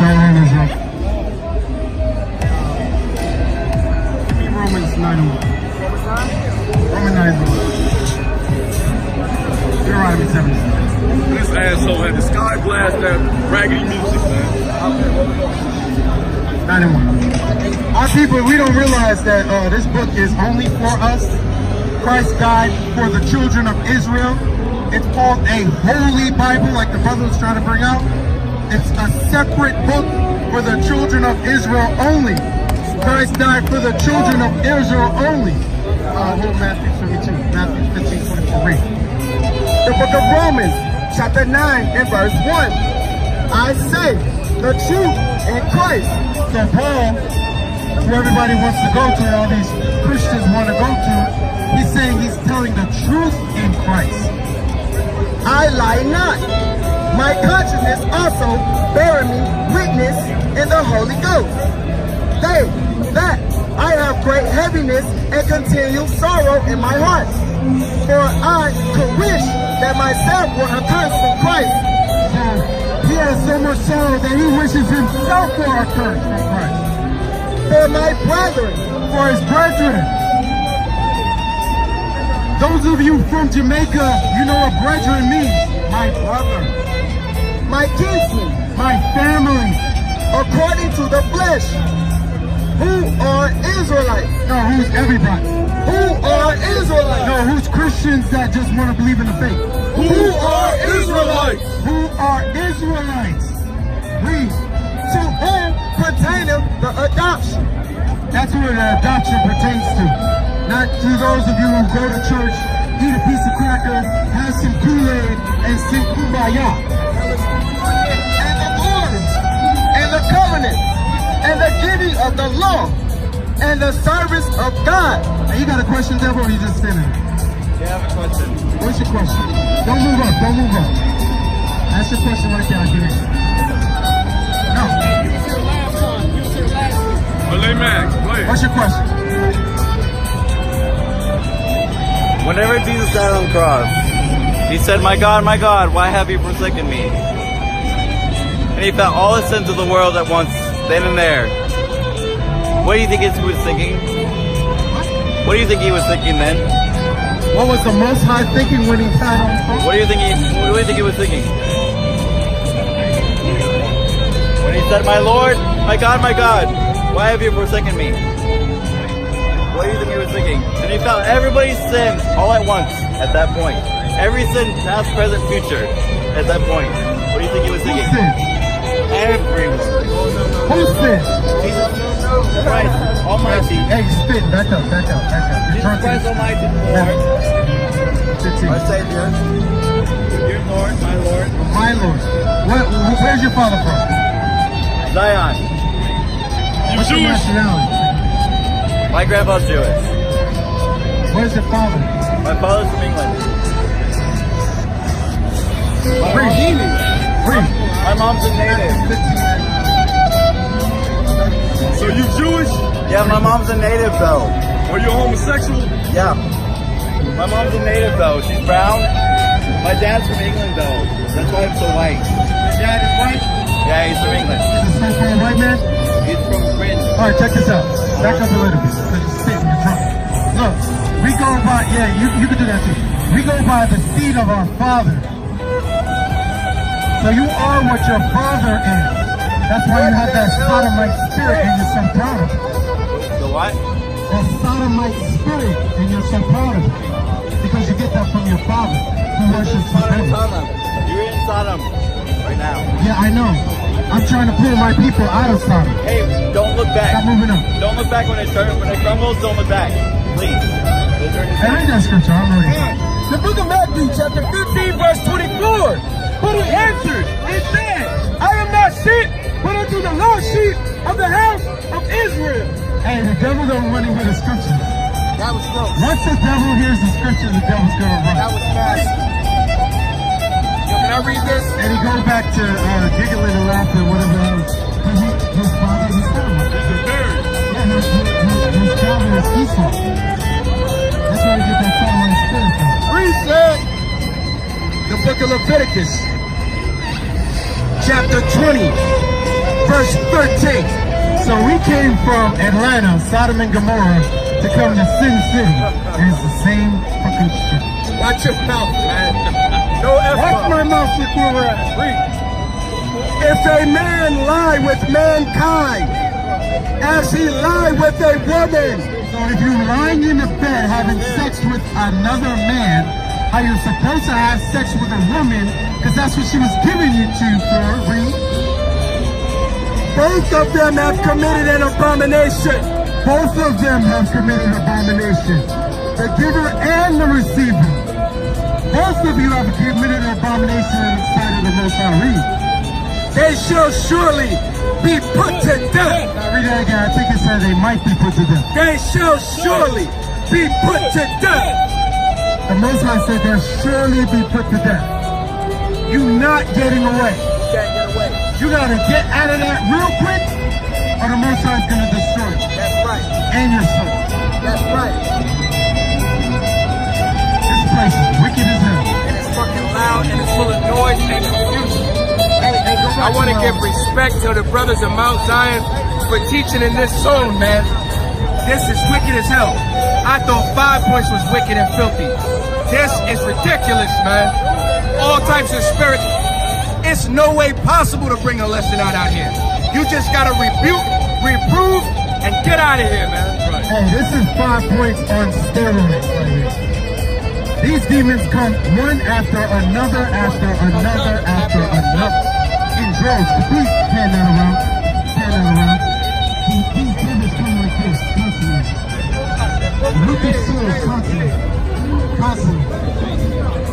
Shalom, Israel. Give me Romans 9:1. Romans 9:1. Deuteronomy 7:7. This asshole had the sky blast that raggedy music, man. 9:1. Our people, we don't realize that this book is only for us. Christ died for the children of Israel. It's called a holy Bible, like the brother was trying to bring out. It's a separate book for the children of Israel only. Christ died for the children of Israel only. Matthew 22, Matthew 15:24. Read. The book of Romans, chapter 9 and verse 1. I say the truth in Christ. So Paul, who everybody wants to go to, all these Christians want to go to, he's saying he's telling the truth in Christ. I lie not. My consciousness also bearing me witness in the Holy Ghost. That I have great heaviness and continual sorrow in my heart. For I could wish that myself were accursed from Christ. So he has so much sorrow that he wishes himself were accursed from Christ. For my brethren. For his brethren. Those of you from Jamaica, you know what brethren means. My brother. My kinsmen. My family. According to the flesh. Who are Israelites? No, who's everybody? Who are Israelites? No, who's Christians that just want to believe in the faith? Who are Israelites? Who are Israelites? Read. To whom pertaineth the adoption. That's who the adoption pertains to. Not to those of you who go to church, eat a piece of cracker, have some Kool-Aid, and sing Kumbaya. And the orders, and the covenant, and the giving of the law, and the service of God. Hey, you got a question, Deborah, or you just standing there? Yeah, I have a question. What's your question? Don't move up, don't move up. Ask your question right there, I'll give it. No. Malay Max, play. What's your question? Whenever Jesus died on the cross, he said, my God, why have you forsaken me? And he felt all the sins of the world at once, then and there. What do you think he was thinking? What do you think he was thinking then? What was the Most High thinking when he died on the cross? What do you think he was thinking? When he said, my Lord, my God, why have you forsaken me? What do you think he was thinking? And he felt everybody's sin all at once at that point. Every sin, past, present, future, at that point. What do you think he was thinking? Who sinned? Everyone. Who sinned? Jesus Christ Almighty. Hey, spit, back up. Jesus Christ Almighty, Lord. Our Savior. Your Lord, my Lord. My Lord. Where's your father from? Zion. What's your Jewish? nationality? My grandpa's Jewish. Where's your father? My father's from England. Read. My mom's a native. So you Jewish? Yeah, my mom's a native though. Or you homosexual? Yeah. My mom's a native though. She's brown. My dad's from England though. That's why I'm so white. Your dad is white? Yeah, he's from England. He's a so-called white man? He's from Britain. Alright, check this out. Back up a little bit, because you're spitting, you're drunk. Look, we go by, you can do that too. We go by the seed of our father. So you are what your father is. That's why you have that sodomite spirit and you're so proud of it. The what? That sodomite spirit and you're so proud of it. Because you get that from your father, who worships the devil. Sodom. You're in Sodom right now. Yeah, I know. I'm trying to pull my people out of Sodom. Hey, don't look back. Stop moving up. Don't look back when it crumbles, don't look back. Please. Hey, read that scripture, I'm reading. The book of Matthew, chapter 15, verse 24. But he answered and said, I am not sent, but unto the lost sheep of the house of Israel. Hey, the devil don't run with the scripture. That was close. Once the devil hears the scripture, the devil's gonna run. That was fast. Yo, can I read this? And he goes back to giggling and laughing, whatever else. His father, his family. Yeah, his father is Esau. That's where he get that sodomite spirit from. Read, sir. The book of Leviticus, chapter 20, verse 13. So we came from Atlanta, Sodom and Gomorrah, to come to Sin City. And it's the same fucking shit. Watch your mouth, man. No F. Watch my mouth with where we're at. Read. If a man lie with mankind, as he lied with a woman, So if you're lying in the bed having sex with another man, how you're supposed to have sex with a woman, because that's what she was giving you to for, read. both of them have committed an abomination. Both of them have committed abomination. The giver and the receiver. Both of you have committed an abomination in the sight of the Most High. Read. They shall surely be put to death. Now read that again. I think it said they might be put to death. They shall surely be put to death. The Most High said they'll surely be put to death. You not getting away. Can't get away. You gotta get out of that real quick, or the Most High is gonna destroy you That's right. and your soul. That's right. This place is wicked as hell. And it's fucking loud and it's full of noise and confusion. I want to give respect to the brothers of Mount Zion for teaching in this zone, man. This is wicked as hell. I thought 5 Points was wicked and filthy. This is ridiculous, man. All types of spirits. It's no way possible to bring a lesson out here. You just gotta rebuke, reprove, and get out of here, man. Right. Hey, this is 5 Points on steroids right here. These demons come one after another, after another, after another. In droves. Please pan that around. Pan that around. These demons come like this, constantly. Look at souls constantly. Constantly.